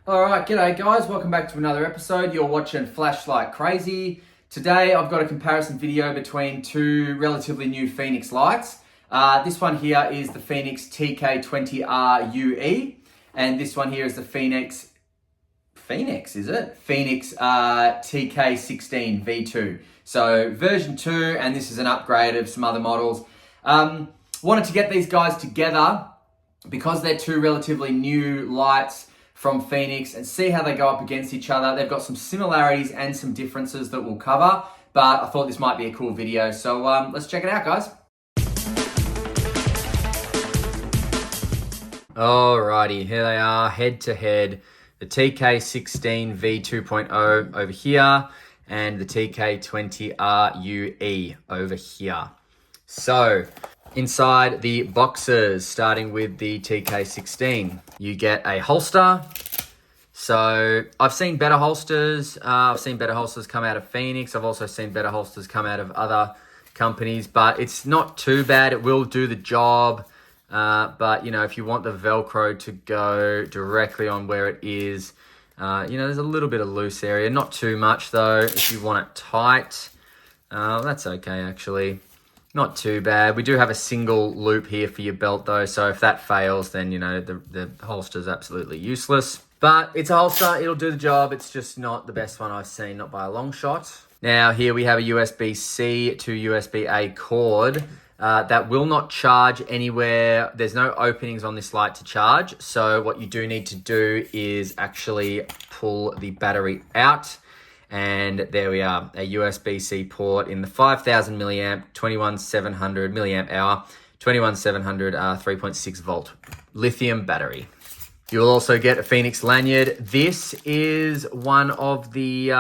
Alright, g'day guys, welcome back to another episode. You're watching Flashlight Crazy. Today I've got a comparison video between two relatively new Fenix lights. This one here is the Fenix TK20R UE, and this one here is the Fenix TK16 V2. So version 2, and this is an upgrade of some other models. Wanted to get these guys together because they're two relatively new lights from Fenix and see how they go up against each other. They've got some similarities and some differences that we'll cover, but I thought this might be a cool video. So let's check it out, guys. Alrighty, here they are, head to head. The TK16 V2.0 over here and the TK20R UE over here. So, inside the boxes, starting with the TK16, you get a holster. So I've seen better holsters. I've seen better holsters come out of Fenix. I've also seen better holsters come out of other companies, but it's not too bad. It will do the job. But you know, if you want the Velcro to go directly on where it is, you know, there's a little bit of loose area. Not too much though. If you want it tight, that's okay actually. Not too bad. We do have a single loop here for your belt though, so if that fails, then you know the holster is absolutely useless. But it's a holster, it'll do the job. It's just not the best one I've seen, not by a long shot. Now here we have a USB-C to USB-A cord that will not charge anywhere. There's no openings on this light to charge, so what you do need to do is actually pull the battery out. And there we are, a USB-C port in the 5000 milliamp, 21700 milliamp hour, 21700 3.6 volt lithium battery. You'll also get a Fenix lanyard. This is one of the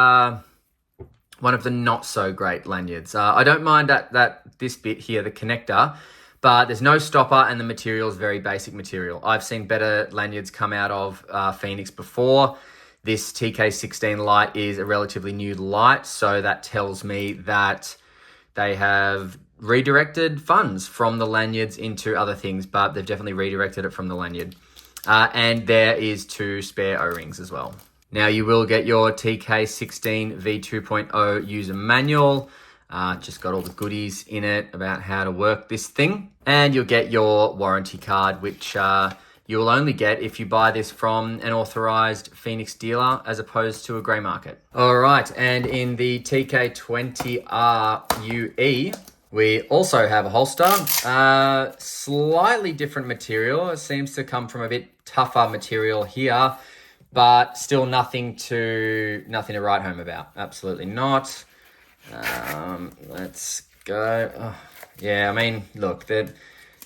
not so great lanyards. I don't mind that this bit here, the connector, but there's no stopper and the material is very basic material. I've seen better lanyards come out of Fenix before. This TK16 light is a relatively new light, so that tells me that they have redirected funds from the lanyards into other things, but they've definitely redirected it from the lanyard. And there is 2 spare O-rings as well. Now you will get your TK16 V2.0 user manual. Just got all the goodies in it about how to work this thing. And you'll get your warranty card, which you will only get if you buy this from an authorized Fenix dealer as opposed to a grey market. All right, and in the TK20R UE, we also have a holster. Slightly different material. It seems to come from a bit tougher material here, but still nothing to write home about. Absolutely not. Let's go. Oh, yeah, I mean, look,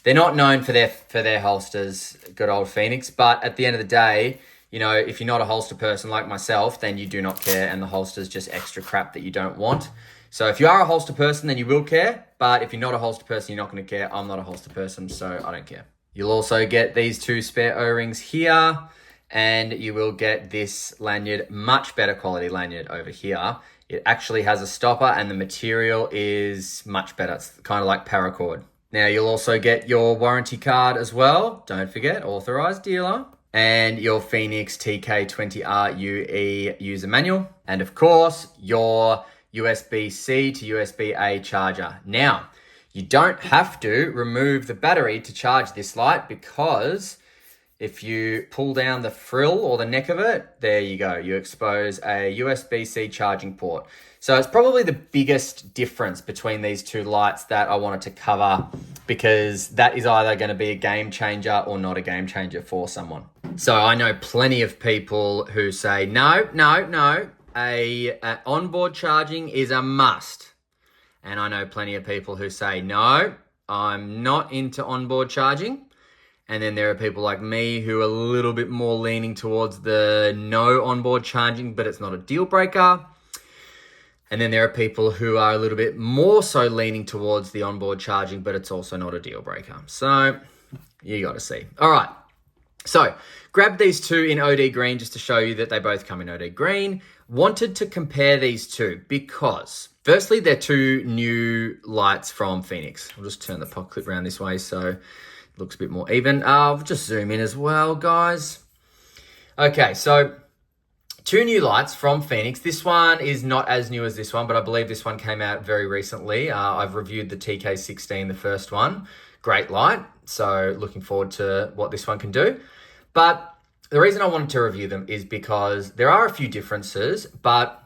they're not known for their holsters, good old Fenix, but at the end of the day, you know, if you're not a holster person like myself, then you do not care, and the holster's just extra crap that you don't want. So if you are a holster person, then you will care, but if you're not a holster person, you're not going to care. I'm not a holster person, so I don't care. You'll also get these 2 spare O-rings here, and you will get this lanyard, much better quality lanyard over here. It actually has a stopper, and the material is much better. It's kind of like paracord. Now, you'll also get your warranty card as well. Don't forget, authorized dealer. And your Fenix TK20R UE user manual. And of course, your USB-C to USB-A charger. Now, you don't have to remove the battery to charge this light, because if you pull down the frill or the neck of it, there you go. You expose a USB-C charging port. So it's probably the biggest difference between these two lights that I wanted to cover, because that is either going to be a game changer or not a game changer for someone. So I know plenty of people who say, no, onboard charging is a must. And I know plenty of people who say, no, I'm not into onboard charging. And then there are people like me who are a little bit more leaning towards the no onboard charging, but it's not a deal breaker. And then there are people who are a little bit more so leaning towards the onboard charging, but it's also not a deal breaker. So you got to see. All right. So grab these 2 in OD green just to show you that they both come in OD green. Wanted to compare these 2 because firstly, they're 2 new lights from Fenix. I'll just turn the pop clip around this way so it looks a bit more even. I'll just zoom in as well, guys. Okay, so Two new lights from Fenix. This one is not as new as this one, but I believe this one came out very recently. I've reviewed the TK16, the first one. Great light. So looking forward to what this one can do. But the reason I wanted to review them is because there are a few differences, but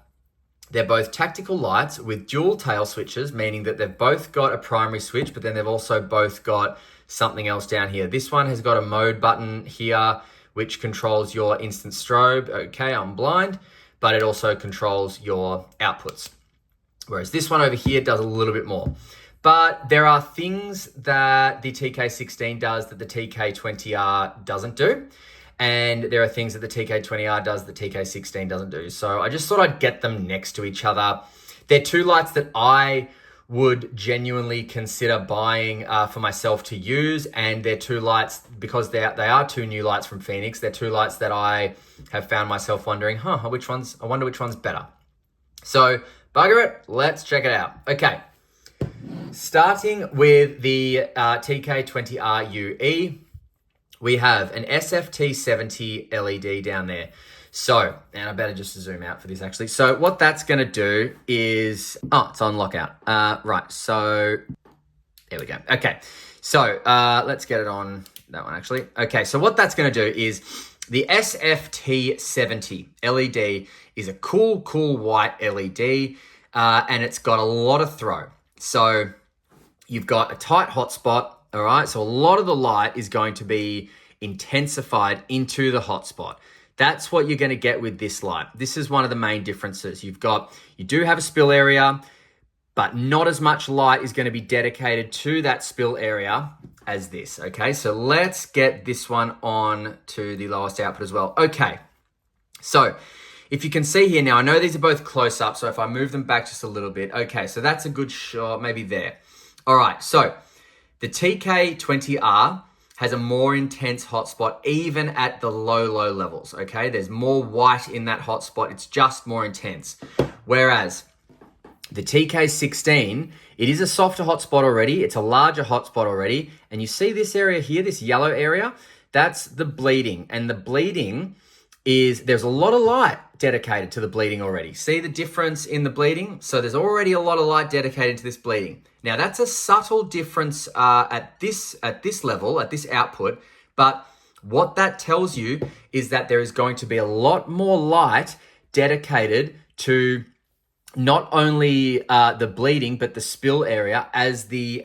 they're both tactical lights with dual tail switches, meaning that they've both got a primary switch, but then they've also both got something else down here. This one has got a mode button here, which controls your instant strobe. Okay, I'm blind, but it also controls your outputs. Whereas this one over here does a little bit more. But there are things that the TK16 does that the TK20R doesn't do. And there are things that the TK20R does that the TK16 doesn't do. So I just thought I'd get them next to each other. They're two lights that I would genuinely consider buying for myself to use, and they're two lights because they are two new lights from Fenix. They're two lights that I have found myself wondering, I wonder which one's better. So bugger it, let's check it out. Okay, starting with the TK20R UE, we have an SFT70 LED down there. So, and I better just zoom out for this actually. So what that's gonna do is, it's on lockout. Right, so there we go. Okay, so let's get it on that one actually. Okay, so what that's gonna do is the SFT70 LED is a cool white LED, and it's got a lot of throw. So you've got a tight hotspot, all right? So a lot of the light is going to be intensified into the hotspot. That's what you're going to get with this light. This is one of the main differences. You do have a spill area, but not as much light is going to be dedicated to that spill area as this, okay? So let's get this one on to the lowest output as well. Okay, so if you can see here now, I know these are both close up, so if I move them back just a little bit, okay, so that's a good shot, maybe there. All right, so the TK20R has a more intense hotspot even at the low levels, okay? There's more white in that hotspot. It's just more intense. Whereas the TK16, it is a softer hotspot already. It's a larger hotspot already. And you see this area here, this yellow area? That's the bleeding. And the bleeding there's a lot of light dedicated to the bleeding already. See the difference in the bleeding? So there's already a lot of light dedicated to this bleeding. Now that's a subtle difference at this level, at this output, but what that tells you is that there is going to be a lot more light dedicated to not only the bleeding, but the spill area as the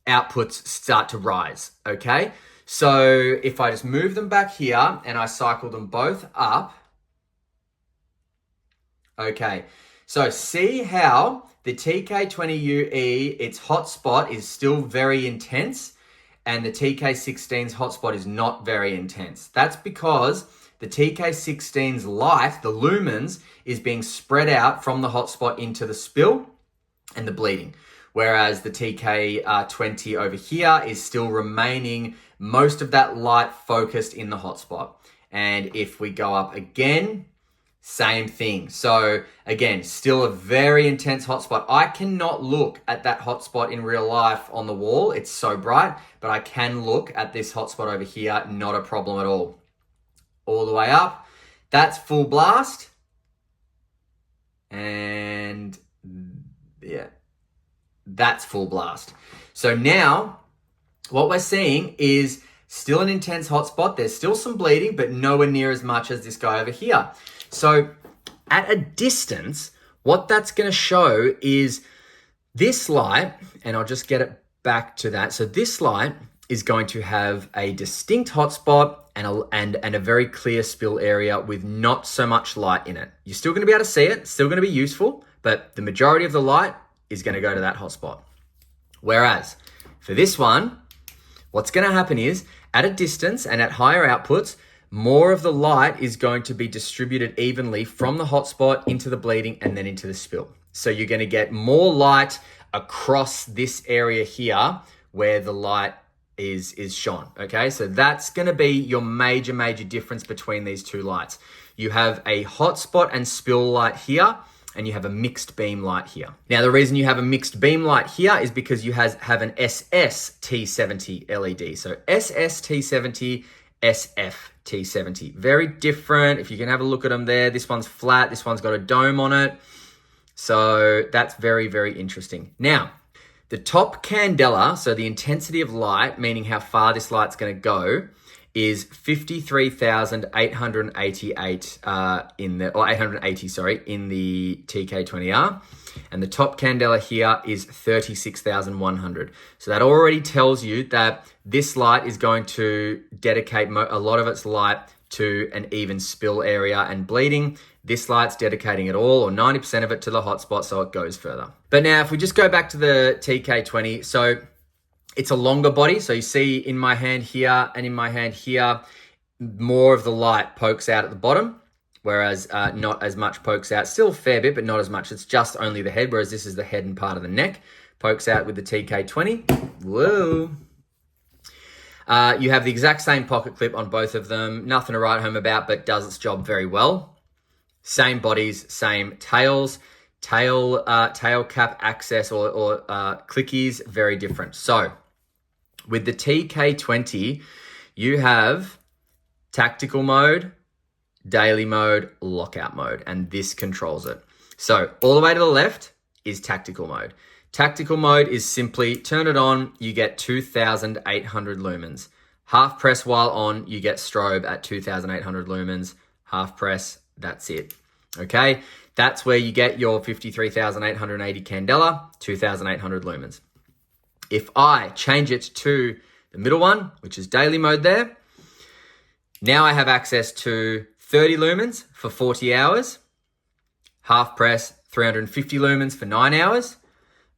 outputs start to rise, okay? So if I just move them back here and I cycle them both up, okay, so see how the TK20UE, its hotspot is still very intense and the TK16's hotspot is not very intense. That's because the TK16's light, the lumens, is being spread out from the hotspot into the spill and the bleeding. Whereas the TK20 over here is still remaining most of that light focused in the hotspot. And if we go up again, same thing. So again, still a very intense hotspot. I cannot look at that hotspot in real life on the wall. It's so bright, but I can look at this hotspot over here, not a problem at all. All the way up, that's full blast. And yeah, that's full blast. So now what we're seeing is still an intense hotspot. There's still some bleeding, but nowhere near as much as this guy over here. So at a distance, what that's going to show is this light, and I'll just get it back to that. So this light is going to have a distinct hotspot and a very clear spill area with not so much light in it. You're still going to be able to see it, it's still going to be useful, but the majority of the light is going to go to that hotspot. Whereas for this one, what's going to happen is at a distance and at higher outputs, more of the light is going to be distributed evenly from the hotspot into the bleeding and then into the spill. So you're going to get more light across this area here where the light is shone, okay? So that's going to be your major difference between these two lights. You have a hotspot and spill light here, and you have a mixed beam light here. Now, the reason you have a mixed beam light here is because you have an SST70 LED. So SST70 SF T70. Very different. If you can have a look at them there, this one's flat, this one's got a dome on it. So that's very, very interesting. Now, the top candela, so the intensity of light, meaning how far this light's going to go, is 53,888 in the 880, in the TK20R, and the top candela here is 36,100. So that already tells you that this light is going to dedicate a lot of its light to an even spill area and bleeding. This light's dedicating it all, or 90% of it, to the hotspot, so it goes further. But now if we just go back to the TK20, so it's a longer body. So you see in my hand here and in my hand here, more of the light pokes out at the bottom, whereas not as much pokes out. Still a fair bit, but not as much. It's just only the head, whereas this is the head and part of the neck. Pokes out with the TK20. Whoa. You have the exact same pocket clip on both of them. Nothing to write home about, but does its job very well. Same bodies, same tails. Tail cap access or clickies, very different. So with the TK20, you have tactical mode, daily mode, lockout mode, and this controls it. So all the way to the left is tactical mode. Tactical mode is simply turn it on, you get 2,800 lumens. Half press while on, you get strobe at 2,800 lumens. Half press, that's it. Okay, that's where you get your 53,880 candela, 2,800 lumens. If I change it to the middle one, which is daily mode there, now I have access to 30 lumens for 40 hours, half press 350 lumens for 9 hours,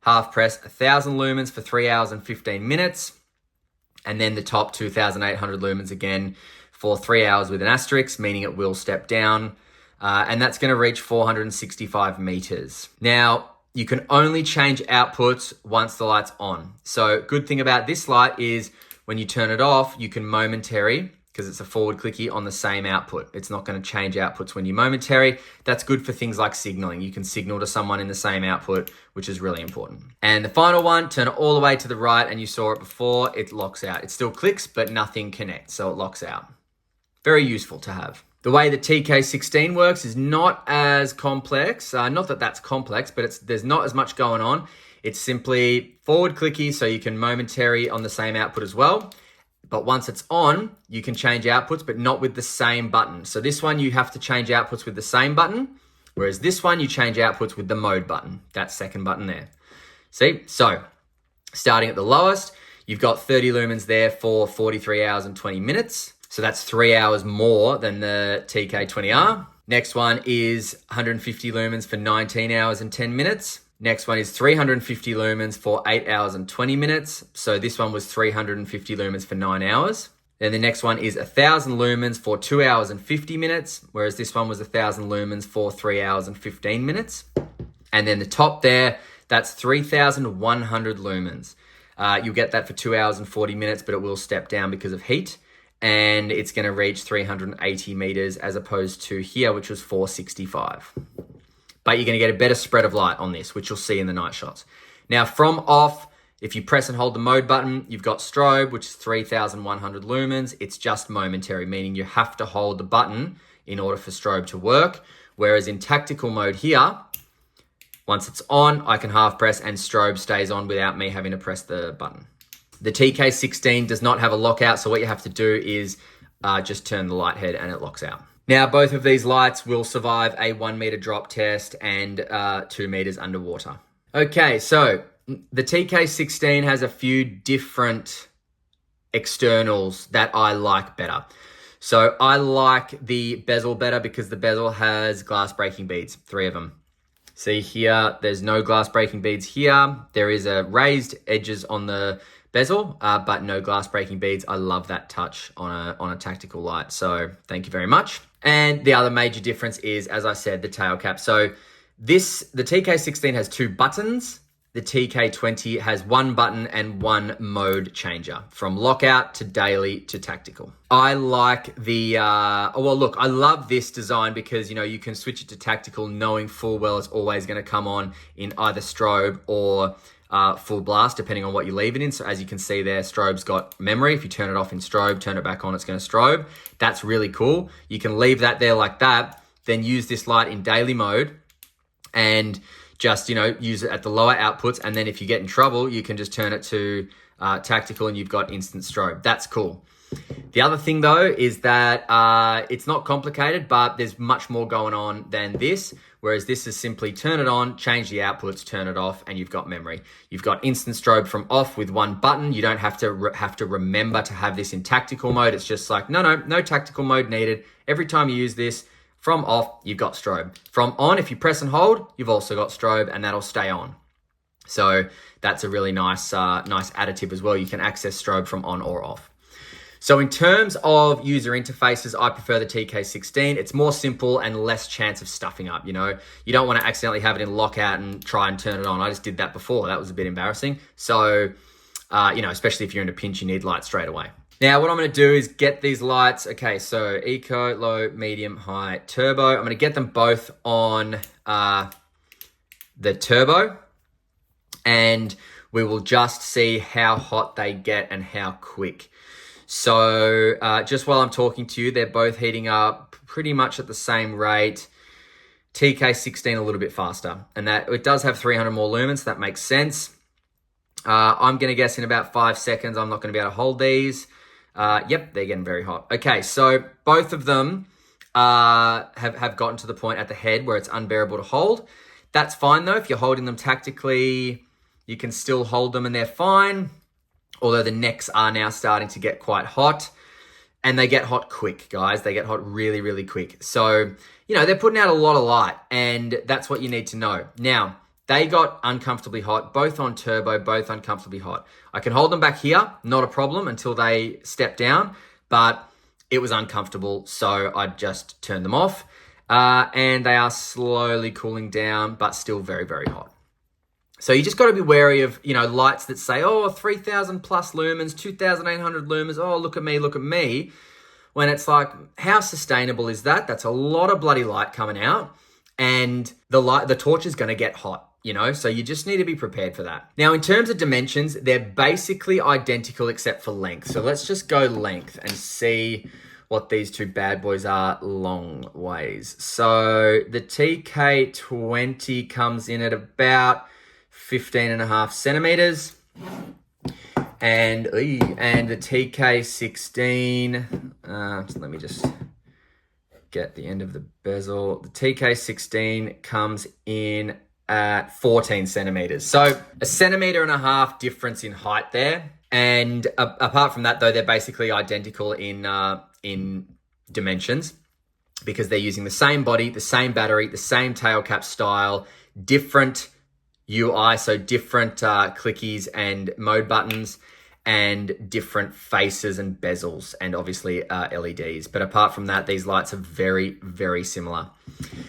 half press 1,000 lumens for 3 hours and 15 minutes, and then the top 2,800 lumens again for 3 hours with an asterisk, meaning it will step down, and that's going to reach 465 meters. Now, you can only change outputs once the light's on. So good thing about this light is when you turn it off, you can momentary, because it's a forward clicky, on the same output. It's not going to change outputs when you momentary. That's good for things like signaling. You can signal to someone in the same output, which is really important. And the final one, turn it all the way to the right, and you saw it before, it locks out. It still clicks, but nothing connects, so it locks out. Very useful to have. The way the TK16 works is not as complex. Not that that's complex, but there's not as much going on. It's simply forward clicky, so you can momentary on the same output as well. But once it's on, you can change outputs, but not with the same button. So this one, you have to change outputs with the same button, whereas this one, you change outputs with the mode button, that second button there. See? So starting at the lowest, you've got 30 lumens there for 43 hours and 20 minutes. So that's 3 hours more than the TK20R. Next one is 150 lumens for 19 hours and 10 minutes. Next one is 350 lumens for 8 hours and 20 minutes. So this one was 350 lumens for 9 hours. Then the next one is 1,000 lumens for 2 hours and 50 minutes, whereas this one was 1,000 lumens for 3 hours and 15 minutes. And then the top there, that's 3,100 lumens. You'll get that for 2 hours and 40 minutes, but it will step down because of heat. And it's going to reach 380 meters as opposed to here, which was 465. But you're going to get a better spread of light on this, which you'll see in the night shots. Now from off, if you press and hold the mode button, you've got strobe, which is 3,100 lumens. It's just momentary, meaning you have to hold the button in order for strobe to work. Whereas in tactical mode here, once it's on, I can half press and strobe stays on without me having to press the button. The TK16 does not have a lockout, so what you have to do is just turn the light head and it locks out. Now, both of these lights will survive a 1 meter drop test and 2 meters underwater. Okay, so the TK16 has a few different externals that I like better. So I like the bezel better because the bezel has glass breaking beads, 3 of them. See here, there's no glass breaking beads here. There is a raised edges on the bezel, but no glass breaking beads. I love that touch on a tactical light. So thank you very much. And the other major difference is, as I said, the tail cap. So the TK16 has 2 buttons. The TK20 has 1 button and 1 mode changer from lockout to daily to tactical. I like I love this design because, you can switch it to tactical knowing full well it's always going to come on in either strobe or full blast, depending on what you leave it in. So as you can see there, strobe's got memory. If you turn it off in strobe, turn it back on, it's going to strobe. That's really cool. You can leave that there like that, then use this light in daily mode and just, use it at the lower outputs. And then if you get in trouble, you can just turn it to tactical and you've got instant strobe. That's cool. The other thing though is that it's not complicated, but there's much more going on than this. Whereas this is simply turn it on, change the outputs, turn it off, and you've got memory. You've got instant strobe from off with one button. You don't have to remember to have this in tactical mode. It's just like, no tactical mode needed. Every time you use this, from off, you've got strobe. From on, if you press and hold, you've also got strobe, and that'll stay on. So that's a really nice additive as well. You can access strobe from on or off. So in terms of user interfaces, I prefer the TK16. It's more simple and less chance of stuffing up, You don't want to accidentally have it in lockout and try and turn it on. I just did that before. That was a bit embarrassing. So, especially if you're in a pinch, you need light straight away. Now, what I'm going to do is get these lights. Okay, so eco, low, medium, high, turbo. I'm going to get them both on the turbo, and we will just see how hot they get and how quick. So just while I'm talking to you, they're both heating up pretty much at the same rate. TK16 a little bit faster, and that it does have 300 more lumens. So that makes sense. I'm going to guess in about 5 seconds, I'm not going to be able to hold these. Yep, they're getting very hot. Okay, so both of them have gotten to the point at the head where it's unbearable to hold. That's fine though. If you're holding them tactically, you can still hold them and they're fine. Although the necks are now starting to get quite hot, and they get hot quick, guys. They get hot really, really quick. So, they're putting out a lot of light, and that's what you need to know. Now, they got uncomfortably hot, both on turbo, both uncomfortably hot. I can hold them back here, not a problem, until they step down, but it was uncomfortable, so I just turned them off. And they are slowly cooling down, but still very, very hot. So you just got to be wary of, lights that say, 3,000 plus lumens, 2,800 lumens. Oh, look at me. When it's like, how sustainable is that? That's a lot of bloody light coming out, and the torch is going to get hot, so you just need to be prepared for that. Now, in terms of dimensions, they're basically identical except for length. So let's just go length and see what these two bad boys are long ways. So the TK20 comes in at about 15.5 centimeters, and the TK16, let me just get the end of the bezel. The TK16 comes in at 14 centimeters. So 1.5 centimeters difference in height there. And apart from that though, they're basically identical in dimensions, because they're using the same body, the same battery, the same tail cap style, different UI, so different clickies and mode buttons, and different faces and bezels, and obviously LEDs. But apart from that, these lights are very, very similar.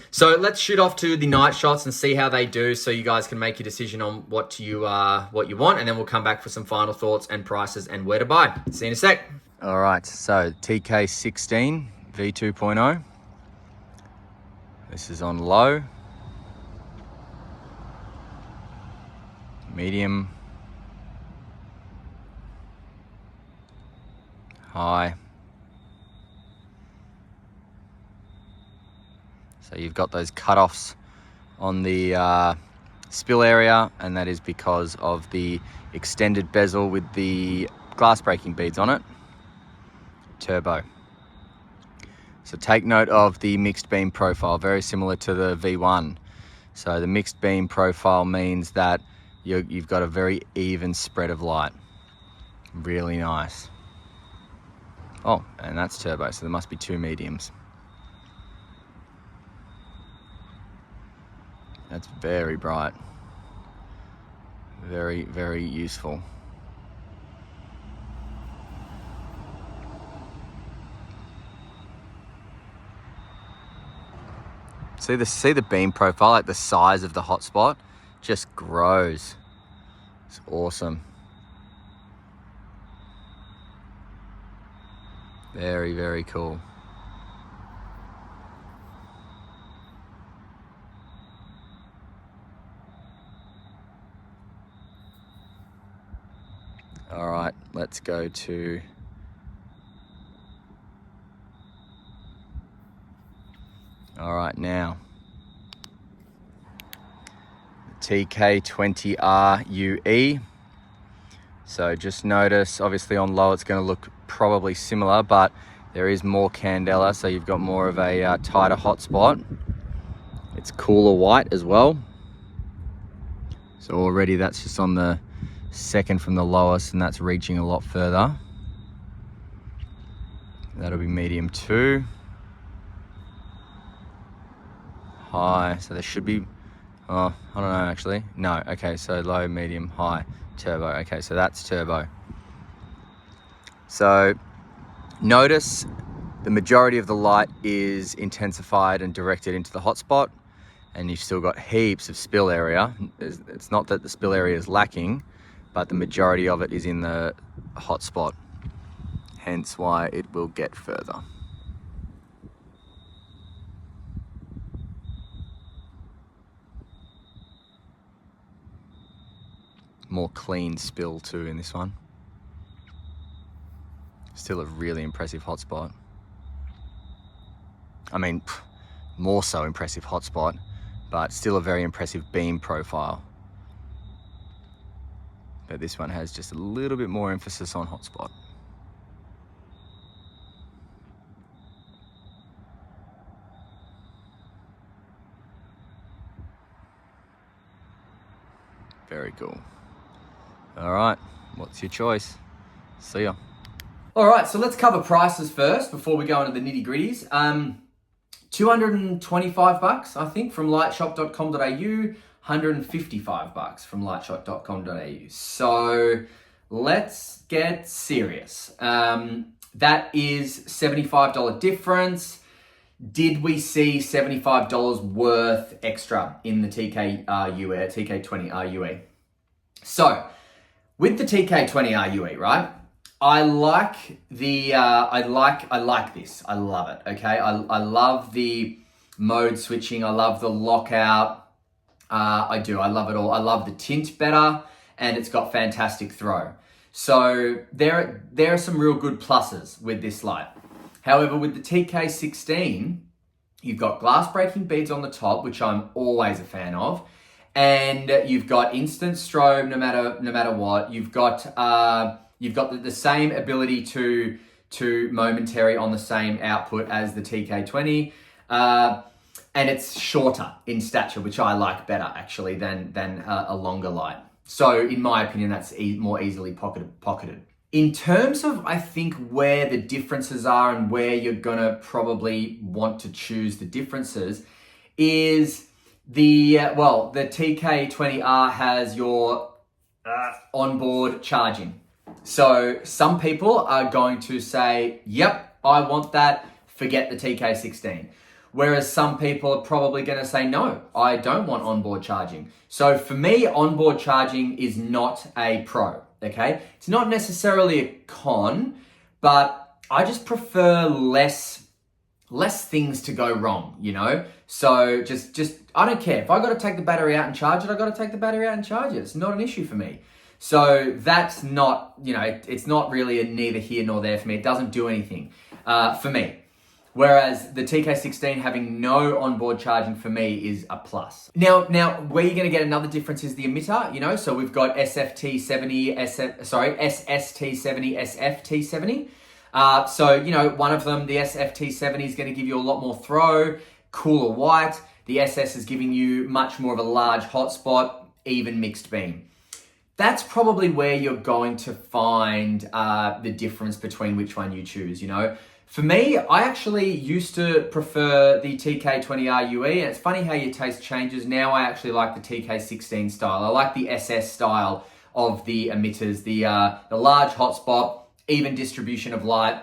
So let's shoot off to the night shots and see how they do, so you guys can make your decision on what you want, and then we'll come back for some final thoughts and prices and where to buy. See you in a sec. All right, so TK16 V2.0. This is on low, medium, high. So you've got those cutoffs on the spill area, and that is because of the extended bezel with the glass breaking beads on it. Turbo. So take note of the mixed beam profile, very similar to the V1. So the mixed beam profile means that you've got a very even spread of light. Really nice. Oh, and that's turbo, so there must be two mediums. That's very bright. Very, very useful. See the beam profile, like the size of the hotspot just grows. It's awesome. Very, very cool. All right, let's go to all right now. TK20R UE. So just notice, obviously on low, it's going to look probably similar, but there is more candela, so you've got more of a tighter hotspot. It's cooler white as well. So already that's just on the second from the lowest, and that's reaching a lot further. That'll be medium 2. High, so there should be, oh, I don't know actually. No, okay, so low, medium, high, turbo. Okay, so that's turbo. So notice the majority of the light is intensified and directed into the hotspot, and you've still got heaps of spill area. It's not that the spill area is lacking, but the majority of it is in the hotspot, hence why it will get further. More clean spill too in this one. Still a really impressive hotspot. I mean, more so impressive hotspot, but still a very impressive beam profile. But this one has just a little bit more emphasis on hotspot. Very cool. All right, what's your choice? See ya. All right, so let's cover prices first before we go into the nitty gritties. 225 bucks, I think, from lightshop.com.au, 155 bucks from lightshop.com.au. So let's get serious. That is $75 difference. Did we see $75 worth extra in the TK20R UE? So with the TK20R UE, right? I like the, I like this. I love it, okay? I love the mode switching. I love the lockout. I do, I love it all. I love the tint better, and it's got fantastic throw. So there are some real good pluses with this light. However, with the TK16, you've got glass breaking beads on the top, which I'm always a fan of. And you've got instant strobe no matter what. You've got the same ability to momentary on the same output as the TK20, and it's shorter in stature, which I like better actually than a longer light. So in my opinion, that's more easily pocketed. In terms of, I think, where the differences are and where you're gonna probably want to choose the differences is the TK20R has your onboard charging. So some people are going to say, yep, I want that, forget the TK16. Whereas some people are probably going to say, no, I don't want onboard charging. So for me, onboard charging is not a pro, okay? It's not necessarily a con, but I just prefer less things to go wrong, you know? So just I don't care. If I got to take the battery out and charge it, I got to take the battery out and charge it. It's not an issue for me. So that's not, you know, it's not really a neither here nor there for me. It doesn't do anything for me. Whereas the TK16 having no onboard charging for me is a plus. Now where you're going to get another difference is the emitter, you know, so we've got SFT70, SST70, SFT70. So, you know, one of them, the SFT70 is going to give you a lot more throw, cooler white. The SS is giving you much more of a large hotspot, even mixed beam. That's probably where you're going to find the difference between which one you choose, you know. For me, I actually used to prefer the TK20R UE, and it's funny how your taste changes. Now I actually like the TK16 style. I like the SS style of the emitters, the large hotspot, even distribution of light,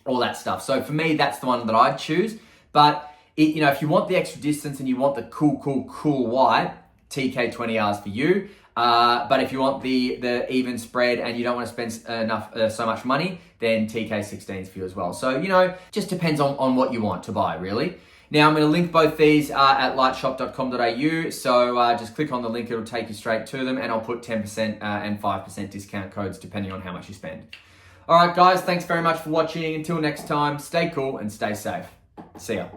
all that stuff. So for me, that's the one that I'd choose. But you know, if you want the extra distance and you want the cool white, TK20R is for you. But if you want the even spread and you don't want to spend so much money, then TK16 is for you as well. So, you know, just depends on what you want to buy, really. Now, I'm going to link both these at lightshop.com.au. So just click on the link. It'll take you straight to them. And I'll put 10% and 5% discount codes depending on how much you spend. All right, guys. Thanks very much for watching. Until next time, stay cool and stay safe. See ya.